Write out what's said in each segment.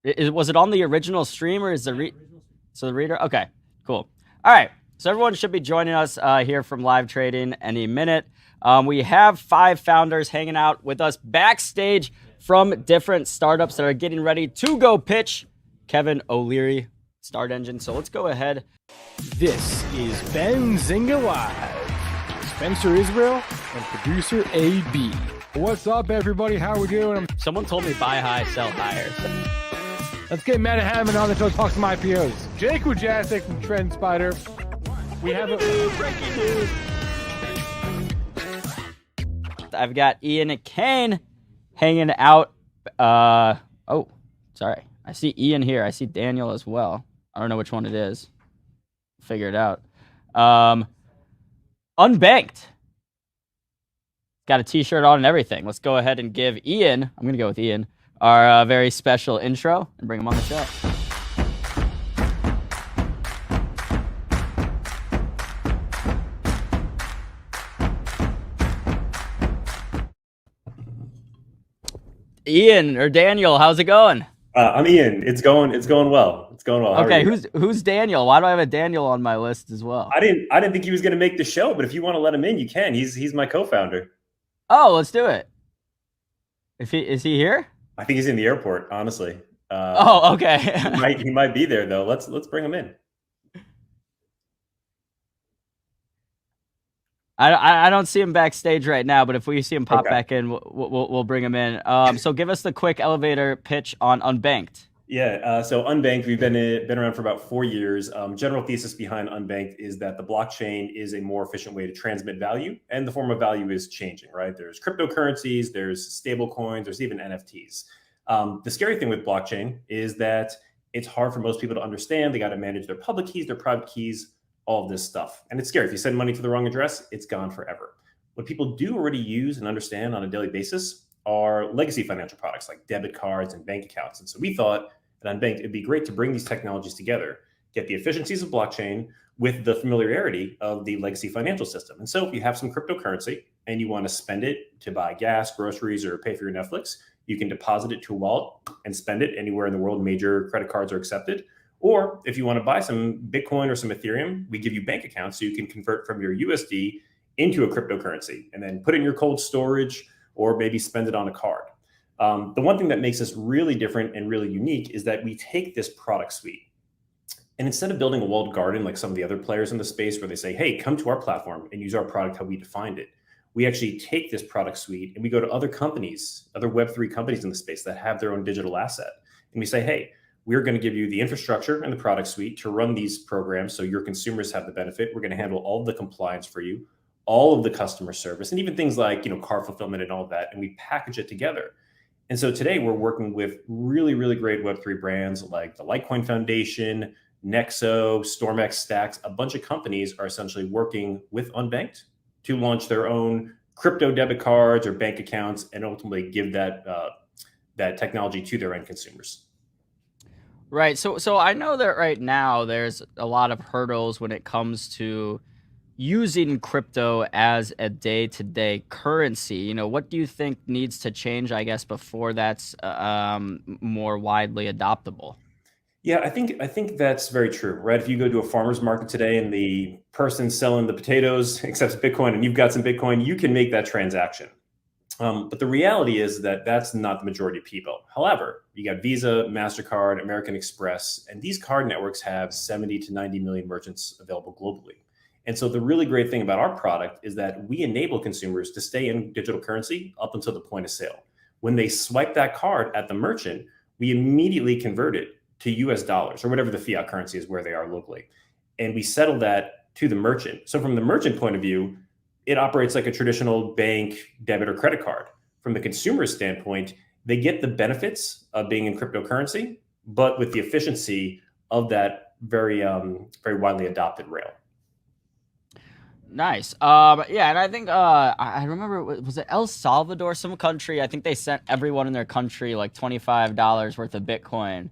Was it on the original stream or is so the reader? Okay, cool. All right. So everyone should be joining us here from live trading any minute. We have 5 founders hanging out with us backstage from different startups that are getting ready to go pitch. Kevin O'Leary, StartEngine. So let's go ahead. This is Benzinga Live. Spencer Israel and producer AB. What's up, everybody? How we doing? Someone told me buy high, sell higher. Let's get Matt Hammond on the show to talk some IPOs. Jake Wojacek from Trend Spider. We have a breaking news. I've got Ian and Kane hanging out. Oh, sorry. I see Ian here. I see Daniel as well. I don't know which one it is. Figure it out. Unbanked. Got a t-shirt on and everything. Let's go ahead and give Ian, I'm going to go with Ian, our very special intro and bring him on the show. Ian or Daniel, how's it going? I'm Ian. It's going well. It's going well. Okay, who's Daniel? Why do I have a Daniel on my list as well? I didn't think he was going to make the show, but if you want to let him in, you can. He's my co-founder. Oh, let's do it. Is he here? I think he's in the airport, honestly. Oh, okay. he might be there though. Let's bring him in. I don't see him backstage right now, but if we see him pop back in, we'll bring him in. So give us the quick elevator pitch on Unbanked. Yeah, so Unbanked, we've been around for about 4 years. General thesis behind Unbanked is that the blockchain is a more efficient way to transmit value, and the form of value is changing, right? There's cryptocurrencies, there's stable coins, there's even NFTs. The scary thing with blockchain is that it's hard for most people to understand. They got to manage their public keys, their private keys, all of this stuff. And it's scary. If you send money to the wrong address, it's gone forever. What people do already use and understand on a daily basis are legacy financial products like debit cards and bank accounts. And so we thought at Unbanked, it'd be great to bring these technologies together, get the efficiencies of blockchain with the familiarity of the legacy financial system. And so if you have some cryptocurrency and you want to spend it to buy gas, groceries, or pay for your Netflix, you can deposit it to a wallet and spend it anywhere in the world. Major credit cards are accepted. Or if you want to buy some Bitcoin or some Ethereum, we give you bank accounts so you can convert from your USD into a cryptocurrency and then put it in your cold storage or maybe spend it on a card. The one thing that makes us really different and really unique is that we take this product suite and instead of building a walled garden like some of the other players in the space where they say, hey, come to our platform and use our product how we defined it, we actually take this product suite and we go to other companies, other Web3 companies in the space that have their own digital asset. And we say, hey, we're going to give you the infrastructure and the product suite to run these programs so your consumers have the benefit. We're going to handle all of the compliance for you, all of the customer service, and even things like car fulfillment and all of that. And we package it together. And so today we're working with really, really great Web3 brands like the Litecoin Foundation, Nexo, StormX Stacks. A bunch of companies are essentially working with Unbanked to launch their own crypto debit cards or bank accounts and ultimately give that technology to their end consumers. Right. So I know that right now there's a lot of hurdles when it comes to using crypto as a day-to-day currency. What do you think needs to change, I guess, before that's more widely adoptable? Yeah, I think that's very true, right? If you go to a farmer's market today and the person selling the potatoes accepts Bitcoin and you've got some Bitcoin, you can make that transaction. But the reality is that that's not the majority of people. However, you got Visa, MasterCard, American Express, and these card networks have 70 to 90 million merchants available globally. And so the really great thing about our product is that we enable consumers to stay in digital currency up until the point of sale. When they swipe that card at the merchant, we immediately convert it to US dollars or whatever the fiat currency is where they are locally. And we settle that to the merchant. So from the merchant point of view, it operates like a traditional bank, debit, or credit card. From the consumer standpoint, they get the benefits of being in cryptocurrency, but with the efficiency of that very widely adopted rail. Nice. Yeah, and I think I remember, was it El Salvador, some country? I think they sent everyone in their country like $25 worth of Bitcoin,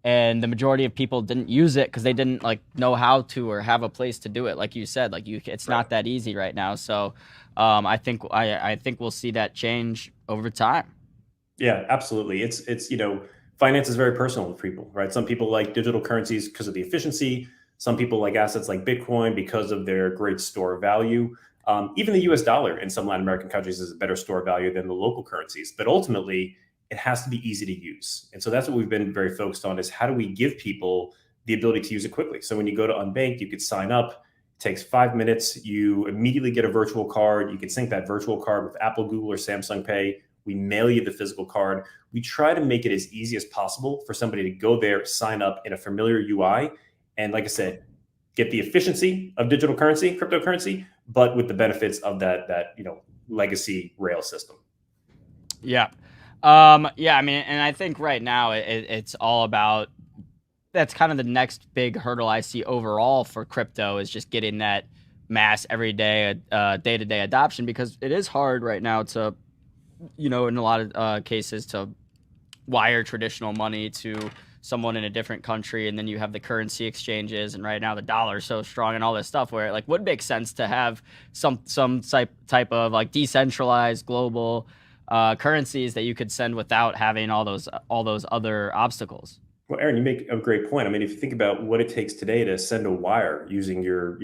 and the majority of people didn't use it because they didn't know how to or have a place to do it. Like you said, it's not that easy right now. So I think we'll see that change over time. Yeah, absolutely. It's finance is very personal with people, right? Some people like digital currencies because of the efficiency. Some people like assets like Bitcoin because of their great store value. Even the US dollar in some Latin American countries is a better store value than the local currencies. But ultimately, it has to be easy to use. And so that's what we've been very focused on, is how do we give people the ability to use it quickly? So when you go to Unbanked, you could sign up. It takes 5 minutes. You immediately get a virtual card. You can sync that virtual card with Apple, Google, or Samsung Pay. We mail you the physical card. We try to make it as easy as possible for somebody to go there, sign up in a familiar UI. And like I said, get the efficiency of digital currency, cryptocurrency, but with the benefits of that legacy rail system. Yeah. Yeah, I mean, and I think right now it's all about, that's kind of the next big hurdle I see overall for crypto, is just getting that mass everyday, day-to-day adoption, because it is hard right now to, in a lot of cases, to wire traditional money to someone in a different country, and then you have the currency exchanges, and right now the dollar is so strong and all this stuff, where it like would make sense to have some type of like decentralized global currencies that you could send without having all those other obstacles. Well, Aaron, you make a great point. I mean, if you think about what it takes today to send a wire using your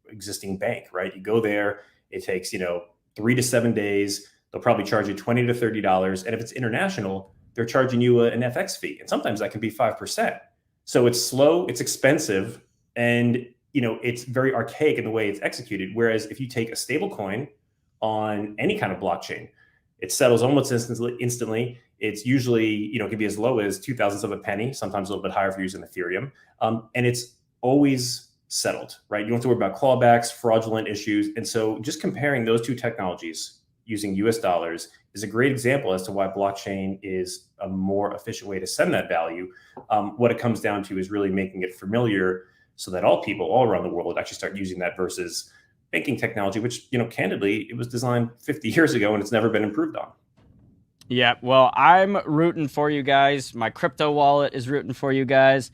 existing bank, right? You go there, it takes 3 to 7 days. They'll probably charge you $20 to $30, and if it's international, they're charging you an FX fee, and sometimes that can be 5%. So it's slow, it's expensive, and it's very archaic in the way it's executed. Whereas if you take a stable coin on any kind of blockchain, it settles almost instantly. It's usually, can be as low as 0.002 of a penny, sometimes a little bit higher if you're using Ethereum. And it's always settled, right? You don't have to worry about clawbacks, fraudulent issues. And so just comparing those two technologies using US dollars is a great example as to why blockchain is a more efficient way to send that value. What it comes down to is really making it familiar so that all people all around the world would actually start using that, versus banking technology, which, candidly, it was designed 50 years ago and it's never been improved on. Yeah, well, I'm rooting for you guys. My crypto wallet is rooting for you guys.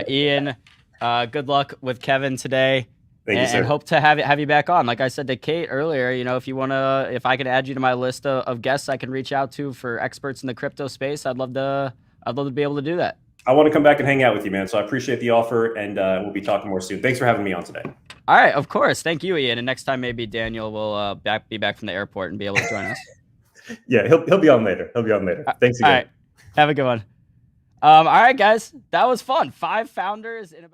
Ian, good luck with Kevin today. Thank you, sir. And hope to have you back on. Like I said to Kate earlier, if I can add you to my list of guests I can reach out to for experts in the crypto space, I'd love to be able to do that. I want to come back and hang out with you, man. So I appreciate the offer, and we'll be talking more soon. Thanks for having me on today. All right, of course. Thank you, Ian. And next time, maybe Daniel will be back from the airport and be able to join us. Yeah, he'll be on later. Thanks again. All right, have a good one. All right, guys, that was fun. 5 founders in about